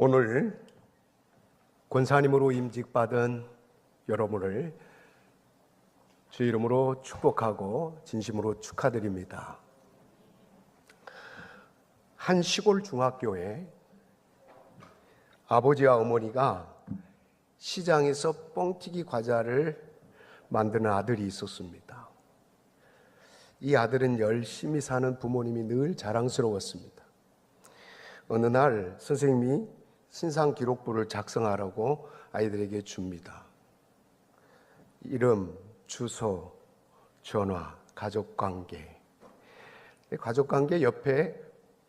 오늘 권사님으로 임직받은 여러분을 주 이름으로 축복하고 진심으로 축하드립니다. 한 시골 중학교에 아버지와 어머니가 시장에서 뻥튀기 과자를 만드는 아들이 있었습니다. 이 아들은 열심히 사는 부모님이 늘 자랑스러웠습니다. 어느 날 선생님이 신상 기록부를 작성하라고 아이들에게 줍니다. 이름, 주소, 전화, 가족관계. 가족관계 옆에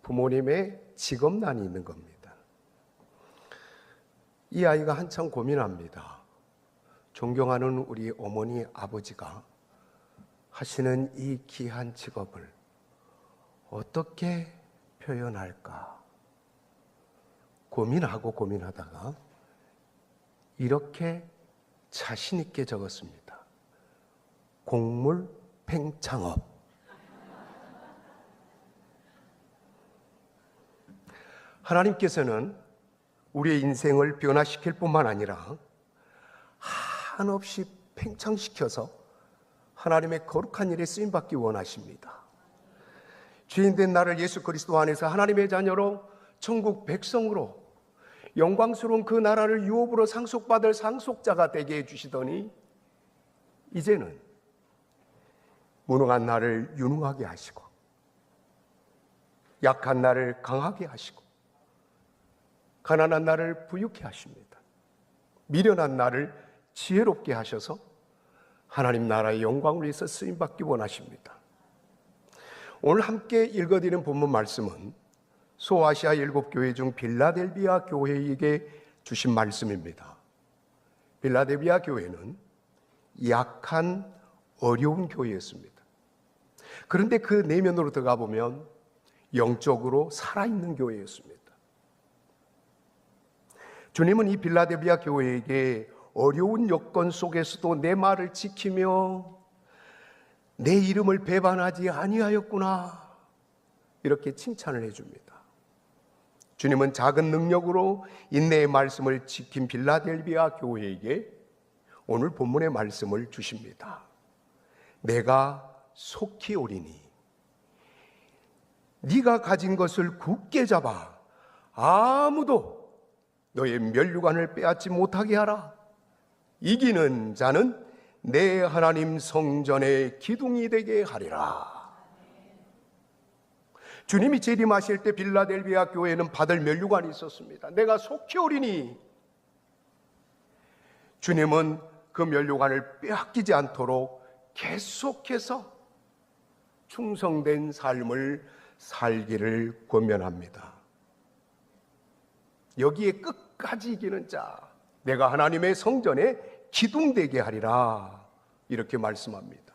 부모님의 직업란이 있는 겁니다. 이 아이가 한참 고민합니다. 존경하는 우리 어머니, 아버지가 하시는 이 귀한 직업을 어떻게 표현할까? 고민하다가 이렇게 자신 있게 적었습니다. 곡물 팽창업. 하나님께서는 우리의 인생을 변화시킬 뿐만 아니라 한없이 팽창시켜서 하나님의 거룩한 일에 쓰임받기 원하십니다. 죄인된 나를 예수 그리스도 안에서 하나님의 자녀로 천국 백성으로 영광스러운 그 나라를 유업으로 상속받을 상속자가 되게 해주시더니 이제는 무능한 나를 유능하게 하시고 약한 나를 강하게 하시고 가난한 나를 부유케 하십니다. 미련한 나를 지혜롭게 하셔서 하나님 나라의 영광을 위해서 쓰임받기 원하십니다. 오늘 함께 읽어드리는 본문 말씀은 소아시아 7교회 중 빌라델비아 교회에게 주신 말씀입니다. 빌라델비아 교회는 약한 어려운 교회였습니다. 그런데 그 내면으로 들어가 보면 영적으로 살아있는 교회였습니다. 주님은 이 빌라델비아 교회에게 어려운 여건 속에서도 내 말을 지키며 내 이름을 배반하지 아니하였구나 이렇게 칭찬을 해줍니다. 주님은 작은 능력으로 인내의 말씀을 지킨 빌라델비아 교회에게 오늘 본문의 말씀을 주십니다. 내가 속히 오리니 네가 가진 것을 굳게 잡아 아무도 너의 면류관을 빼앗지 못하게 하라. 이기는 자는 내 하나님 성전의 기둥이 되게 하리라. 주님이 재림하실 때 빌라델비아 교회는 받을 면류관이 있었습니다. 내가 속히 오리니 주님은 그 면류관을 빼앗기지 않도록 계속해서 충성된 삶을 살기를 권면합니다. 여기에 끝까지 이기는 자, 내가 하나님의 성전에 기둥되게 하리라 이렇게 말씀합니다.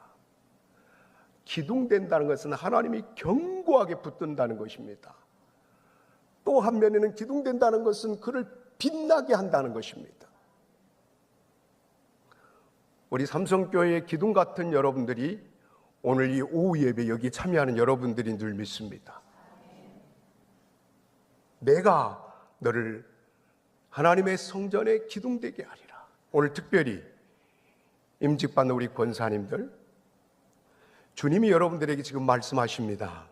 기둥된다는 것은 하나님이 견고하게 붙든다는 것입니다. 또 한면에는 기둥된다는 것은 그를 빛나게 한다는 것입니다. 우리 삼성교회의 기둥 같은 여러분들이 오늘 이 오후 예배 여기 참여하는 여러분들인 줄 믿습니다. 내가 너를 하나님의 성전에 기둥되게 하리라. 오늘 특별히 임직받는 우리 권사님들, 주님이 여러분들에게 지금 말씀하십니다.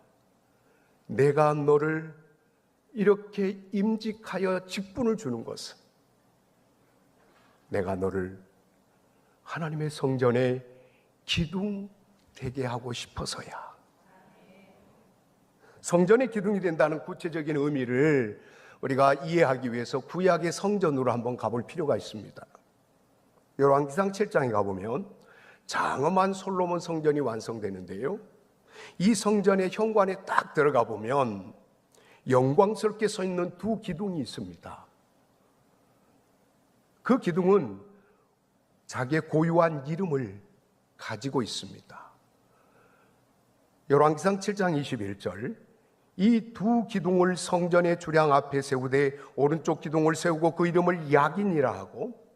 내가 너를 이렇게 임직하여 직분을 주는 것은 내가 너를 하나님의 성전에 기둥 되게 하고 싶어서야. 성전의 기둥이 된다는 구체적인 의미를 우리가 이해하기 위해서 구약의 성전으로 한번 가볼 필요가 있습니다. 열왕기상 7장에 가보면 장엄한 솔로몬 성전이 완성되는데요, 이 성전의 현관에 딱 들어가 보면 영광스럽게 서 있는 두 기둥이 있습니다. 그 기둥은 자기의 고유한 이름을 가지고 있습니다. 열왕기상 7장 21절, 이 두 기둥을 성전의 주량 앞에 세우되 오른쪽 기둥을 세우고 그 이름을 야긴이라 하고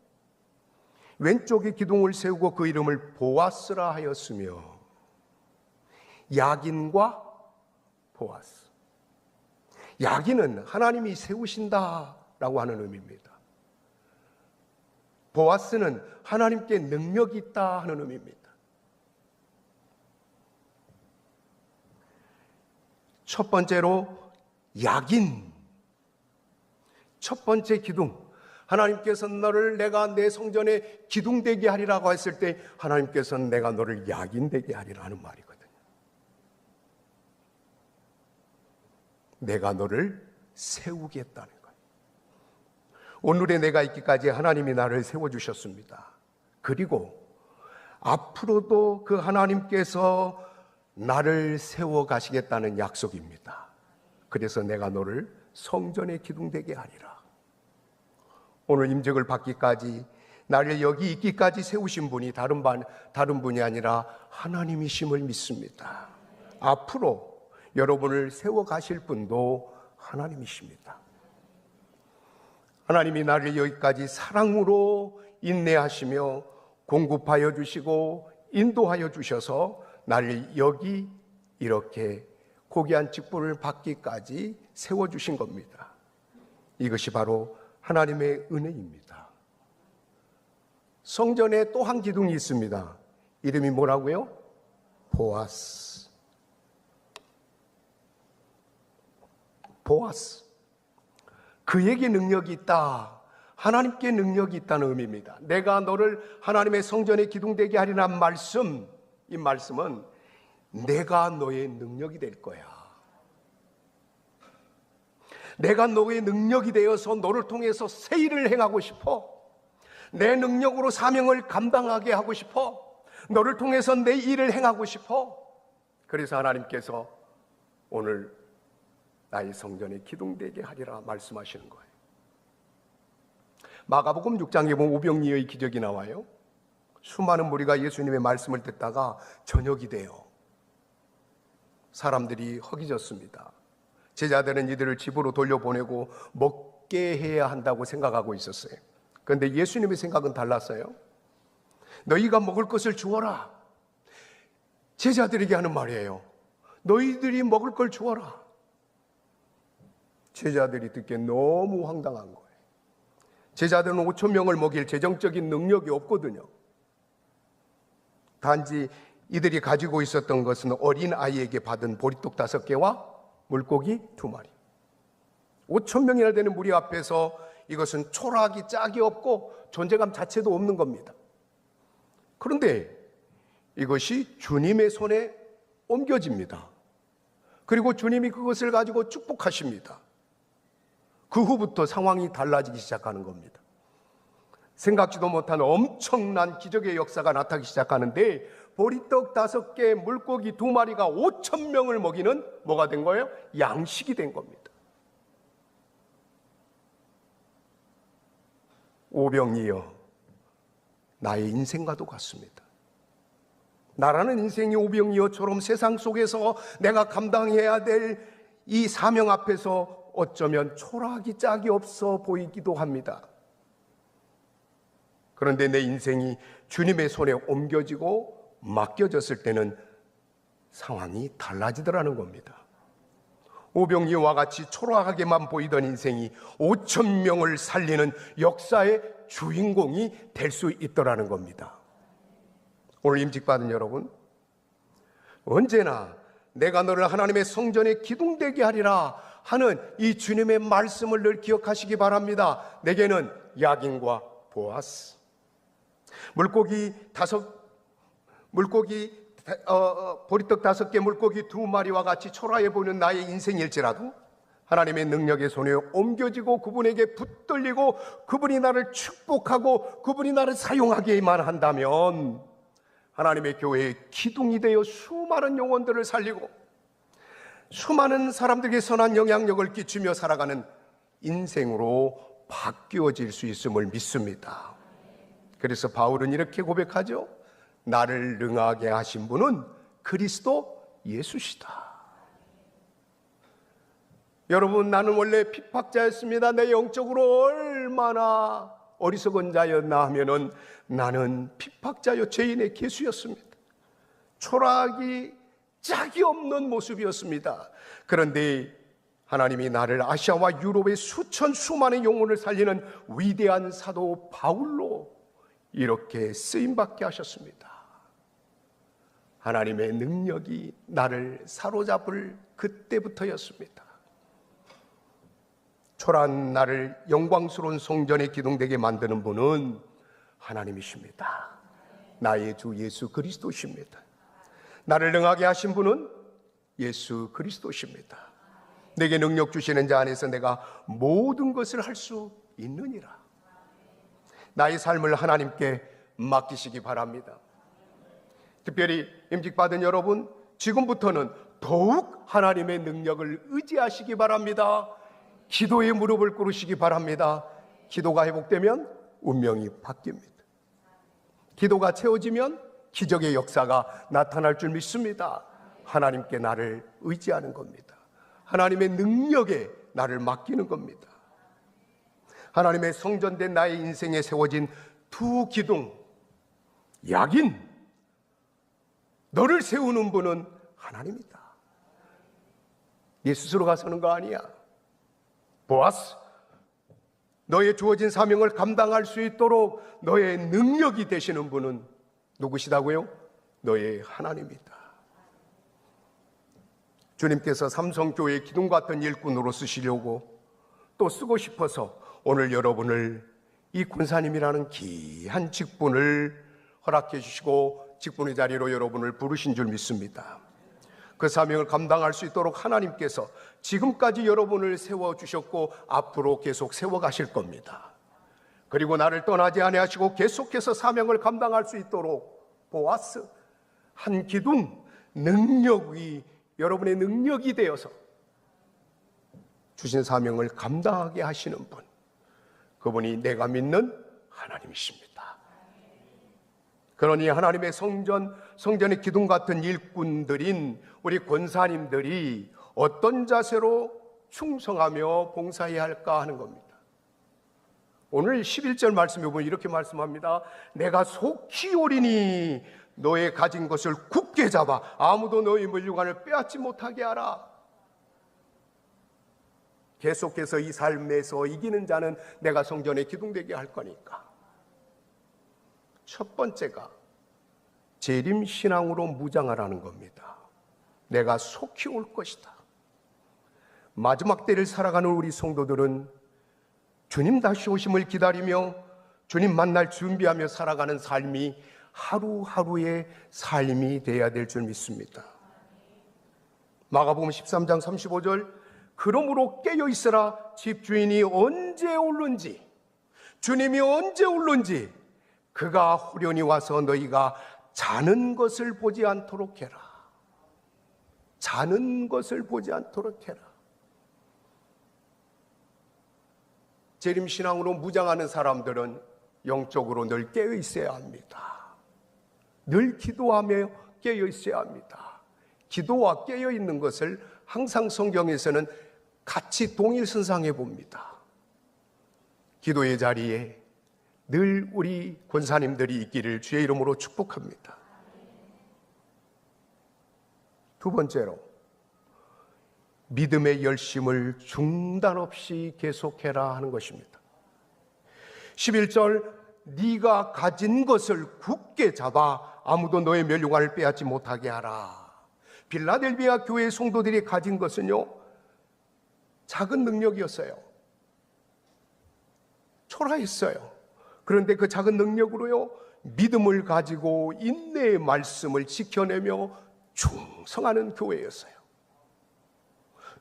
왼쪽의 기둥을 세우고 그 이름을 보아스라 하였으며, 야긴과 보아스. 야긴은 하나님이 세우신다 라고 하는 의미입니다. 보아스는 하나님께 능력이 있다 하는 의미입니다. 첫 번째로 약인, 첫 번째 기둥, 하나님께서는 너를 내가 내 성전에 기둥되게 하리라고 했을 때 하나님께서는 내가 너를 약인되게 하리라 하는 말이거든요. 내가 너를 세우겠다는 거예요. 오늘의 내가 있기까지 하나님이 나를 세워주셨습니다. 그리고 앞으로도 그 하나님께서 나를 세워가시겠다는 약속입니다. 그래서 내가 너를 성전에 기둥되게 하리라. 오늘 임직을 받기까지, 나를 여기 있기까지 세우신 분이 다른 분이 아니라 하나님이심을 믿습니다. 앞으로 여러분을 세워가실 분도 하나님이십니다. 하나님이 나를 여기까지 사랑으로 인내하시며 공급하여 주시고 인도하여 주셔서 나를 여기 이렇게 고귀한 직분을 받기까지 세워주신 겁니다. 이것이 바로 하나님의 은혜입니다. 성전에 또 한 기둥이 있습니다. 이름이 뭐라고요? 보아스. 보아스. 그에게 능력이 있다. 하나님께 능력이 있다는 의미입니다. 내가 너를 하나님의 성전에 기둥되게 하리라는 말씀, 이 말씀은 내가 너의 능력이 될 거야. 내가 너의 능력이 되어서 너를 통해서 새 일을 행하고 싶어. 내 능력으로 사명을 감당하게 하고 싶어. 너를 통해서 내 일을 행하고 싶어. 그래서 하나님께서 오늘 나의 성전에 기둥되게 하리라 말씀하시는 거예요. 마가복음 6장에 보면 오병이어의 기적이 나와요. 수많은 무리가 예수님의 말씀을 듣다가 저녁이 돼요. 사람들이 허기졌습니다. 제자들은 이들을 집으로 돌려보내고 먹게 해야 한다고 생각하고 있었어요. 그런데 예수님의 생각은 달랐어요. 너희가 먹을 것을 주어라. 제자들에게 하는 말이에요. 너희들이 먹을 걸 주어라. 제자들이 듣기에 너무 황당한 거예요. 제자들은 5,000명을 먹일 재정적인 능력이 없거든요. 단지 이들이 가지고 있었던 것은 어린 아이에게 받은 보리떡 5개와 물고기 2마리. 5,000명이나 되는 무리 앞에서 이것은 초라하기 짝이 없고 존재감 자체도 없는 겁니다. 그런데 이것이 주님의 손에 옮겨집니다. 그리고 주님이 그것을 가지고 축복하십니다. 그 후부터 상황이 달라지기 시작하는 겁니다. 생각지도 못한 엄청난 기적의 역사가 나타나기 시작하는데 보리떡 5개, 물고기 2마리가 5,000명을 먹이는 뭐가 된 거예요? 양식이 된 겁니다. 오병이어 나의 인생과도 같습니다. 나라는 인생이 오병이어처럼 세상 속에서 내가 감당해야 될 이 사명 앞에서 어쩌면 초라하기 짝이 없어 보이기도 합니다. 그런데 내 인생이 주님의 손에 옮겨지고 맡겨졌을 때는 상황이 달라지더라는 겁니다. 오병이어와 같이 초라하게만 보이던 인생이 5,000명을 살리는 역사의 주인공이 될 수 있더라는 겁니다. 오늘 임직받은 여러분, 언제나 내가 너를 하나님의 성전에 기둥되게 하리라 하는 이 주님의 말씀을 늘 기억하시기 바랍니다. 내게는 야긴과 보아스, 보리떡 5개, 물고기 2마리와 같이 초라해 보이는 나의 인생일지라도 하나님의 능력의 손에 옮겨지고 그분에게 붙들리고 그분이 나를 축복하고 그분이 나를 사용하게만 한다면 하나님의 교회의 기둥이 되어 수많은 영혼들을 살리고 수많은 사람들에게 선한 영향력을 끼치며 살아가는 인생으로 바뀌어질 수 있음을 믿습니다. 그래서 바울은 이렇게 고백하죠. 나를 능하게 하신 분은 그리스도 예수시다. 여러분, 나는 원래 핍박자였습니다. 내 영적으로 얼마나 어리석은 자였나 하면은 나는 핍박자요 죄인의 개수였습니다. 초라하기 짝이 없는 모습이었습니다. 그런데 하나님이 나를 아시아와 유럽의 수많은 영혼을 살리는 위대한 사도 바울로 이렇게 쓰임받게 하셨습니다. 하나님의 능력이 나를 사로잡을 그때부터였습니다. 초라한 나를 영광스러운 성전에 기둥되게 만드는 분은 하나님이십니다. 나의 주 예수 그리스도십니다. 나를 능하게 하신 분은 예수 그리스도십니다. 내게 능력 주시는 자 안에서 내가 모든 것을 할 수 있느니라. 나의 삶을 하나님께 맡기시기 바랍니다. 특별히 임직받은 여러분, 지금부터는 더욱 하나님의 능력을 의지하시기 바랍니다. 기도에 무릎을 꿇으시기 바랍니다. 기도가 회복되면 운명이 바뀝니다. 기도가 채워지면 기적의 역사가 나타날 줄 믿습니다. 하나님께 나를 의지하는 겁니다. 하나님의 능력에 나를 맡기는 겁니다. 하나님의 성전된 나의 인생에 세워진 두 기둥, 약인, 너를 세우는 분은 하나님이다. 네 스스로가 서는 거 아니야. 보아스, 너의 주어진 사명을 감당할 수 있도록 너의 능력이 되시는 분은 누구시다고요? 너의 하나님이다. 주님께서 삼성교회 기둥 같은 일꾼으로 쓰시려고 또 쓰고 싶어서 오늘 여러분을 이 군사님이라는 귀한 직분을 허락해 주시고 직분의 자리로 여러분을 부르신 줄 믿습니다. 그 사명을 감당할 수 있도록 하나님께서 지금까지 여러분을 세워주셨고 앞으로 계속 세워가실 겁니다. 그리고 나를 떠나지 아니하시고 계속해서 사명을 감당할 수 있도록 보아스, 한 기둥, 능력이 여러분의 능력이 되어서 주신 사명을 감당하게 하시는 분, 그분이 내가 믿는 하나님이십니다. 그러니 하나님의 성전의 기둥 같은 일꾼들인 우리 권사님들이 어떤 자세로 충성하며 봉사해야 할까 하는 겁니다. 오늘 11절 말씀에 보면 이렇게 말씀합니다. 내가 속히 오리니 너의 가진 것을 굳게 잡아 아무도 너의 물류관을 빼앗지 못하게 하라. 계속해서 이 삶에서 이기는 자는 내가 성전에 기둥되게 할 거니까. 첫 번째가 재림신앙으로 무장하라는 겁니다. 내가 속히 올 것이다. 마지막 때를 살아가는 우리 성도들은 주님 다시 오심을 기다리며 주님 만날 준비하며 살아가는 삶이 하루하루의 삶이 되어야 될 줄 믿습니다. 마가복음 13장 35절, 그러므로 깨어있으라. 집주인이 언제 올는지, 주님이 언제 올는지 그가 후련히 와서 너희가 자는 것을 보지 않도록 해라. 자는 것을 보지 않도록 해라. 재림신앙으로 무장하는 사람들은 영적으로 늘 깨어 있어야 합니다. 늘 기도하며 깨어 있어야 합니다. 기도와 깨어 있는 것을 항상 성경에서는 같이 동일선상해 봅니다. 기도의 자리에 늘 우리 권사님들이 있기를 주의 이름으로 축복합니다. 두 번째로, 믿음의 열심을 중단 없이 계속해라 하는 것입니다. 11절, 네가 가진 것을 굳게 잡아 아무도 너의 멸류관을 빼앗지 못하게 하라. 빌라델비아 교회 성도들이 가진 것은요, 작은 능력이었어요. 초라했어요. 그런데 그 작은 능력으로요, 믿음을 가지고 인내의 말씀을 지켜내며 충성하는 교회였어요.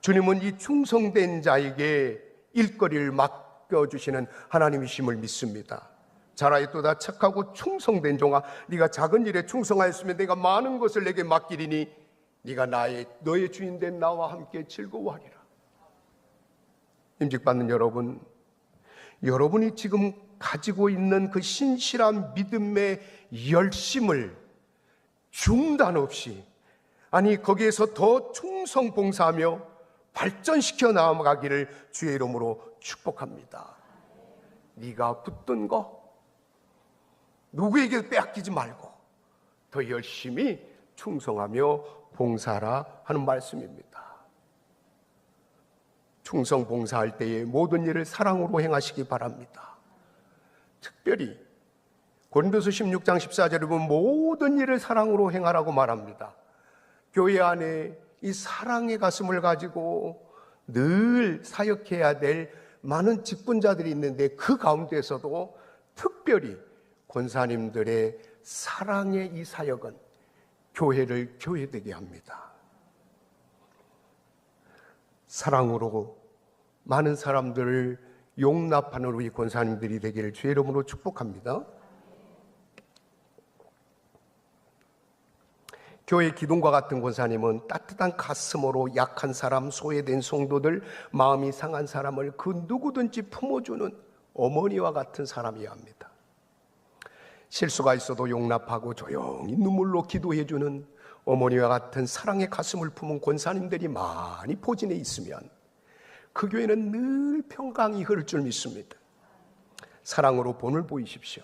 주님은 이 충성된 자에게 일거리를 맡겨주시는 하나님이심을 믿습니다. 자라있도다 착하고 충성된 종아, 네가 작은 일에 충성하였으면 내가 많은 것을 내게 맡기리니 네가 너의 주인된 나와 함께 즐거워하리라. 임직받는 여러분, 여러분이 지금 가지고 있는 그 신실한 믿음의 열심을 중단 없이, 아니 거기에서 더 충성 봉사하며 발전시켜 나아가기를 주의 이름으로 축복합니다. 네가 붙든 거 누구에게 빼앗기지 말고 더 열심히 충성하며 봉사하라 하는 말씀입니다. 충성 봉사할 때에 모든 일을 사랑으로 행하시기 바랍니다. 특별히 고린도서 16장 14절에 보면 모든 일을 사랑으로 행하라고 말합니다. 교회 안에 이 사랑의 가슴을 가지고 늘 사역해야 될 많은 직분자들이 있는데 그 가운데서도 특별히 권사님들의 사랑의 이 사역은 교회를 교회되게 합니다. 사랑으로 많은 사람들을 용납하는 우리 권사님들이 되기를 주의 이름으로 축복합니다. 교회 기둥과 같은 권사님은 따뜻한 가슴으로 약한 사람, 소외된 성도들, 마음이 상한 사람을 그 누구든지 품어주는 어머니와 같은 사람이어야 합니다. 실수가 있어도 용납하고 조용히 눈물로 기도해주는 어머니와 같은 사랑의 가슴을 품은 권사님들이 많이 포진해 있으면 그 교회는 늘 평강이 흐를 줄 믿습니다. 사랑으로 본을 보이십시오.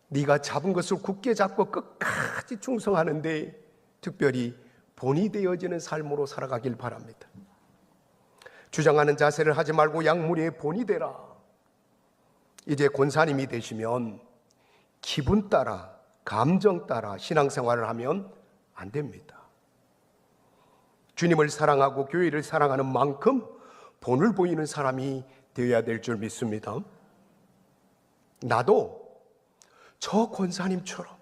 네가 잡은 것을 굳게 잡고 끝까지 충성하는데 특별히 본이 되어지는 삶으로 살아가길 바랍니다. 주장하는 자세를 하지 말고 양무리의 본이 되라. 이제 권사님이 되시면 기분 따라, 감정 따라 신앙생활을 하면 안 됩니다. 주님을 사랑하고 교회를 사랑하는 만큼 본을 보이는 사람이 되어야 될 줄 믿습니다. 나도 저 권사님처럼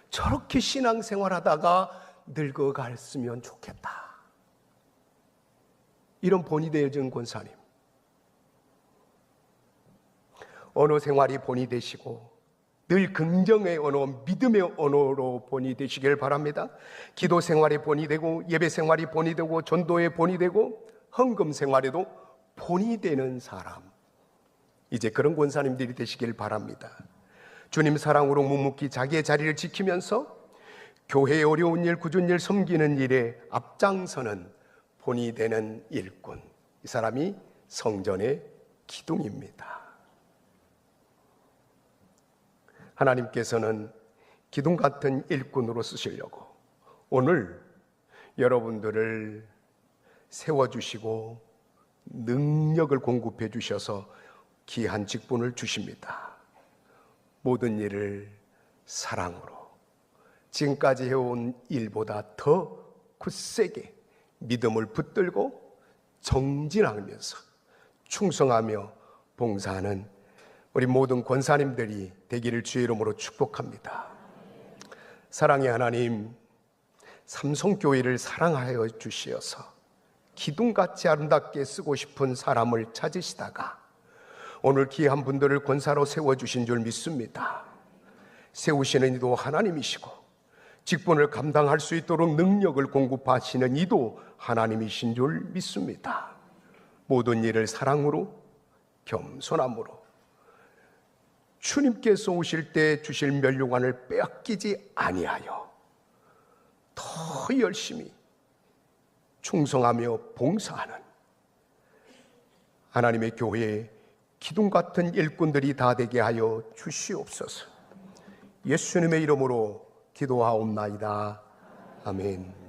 저렇게 신앙생활하다가 늙어갔으면 좋겠다. 이런 본이 되어진 권사님. 언어 생활이 본이 되시고 늘 긍정의 언어, 믿음의 언어로 본이 되시길 바랍니다. 기도 생활이 본이 되고 예배 생활이 본이 되고 전도의 본이 되고 헌금 생활에도 본이 되는 사람. 이제 그런 권사님들이 되시길 바랍니다. 주님 사랑으로 묵묵히 자기의 자리를 지키면서 교회의 어려운 일, 굳은 일, 섬기는 일에 앞장서는 본이 되는 일꾼. 이 사람이 성전의 기둥입니다. 하나님께서는 기둥 같은 일꾼으로 쓰시려고 오늘 여러분들을 세워주시고 능력을 공급해 주셔서 귀한 직분을 주십니다. 모든 일을 사랑으로 지금까지 해온 일보다 더 굳세게 믿음을 붙들고 정진하면서 충성하며 봉사하는 우리 모든 권사님들이 되기를 주의 이름으로 축복합니다. 사랑의 하나님, 삼성교회를 사랑하여 주시어서 기둥같이 아름답게 쓰고 싶은 사람을 찾으시다가 오늘 귀한 분들을 권사로 세워주신 줄 믿습니다. 세우시는 이도 하나님이시고 직분을 감당할 수 있도록 능력을 공급하시는 이도 하나님이신 줄 믿습니다. 모든 일을 사랑으로 겸손함으로 주님께서 오실 때 주실 면류관을 빼앗기지 아니하여 더 열심히 충성하며 봉사하는 하나님의 교회에 기둥 같은 일꾼들이 다 되게 하여 주시옵소서. 예수님의 이름으로 기도하옵나이다. 아멘.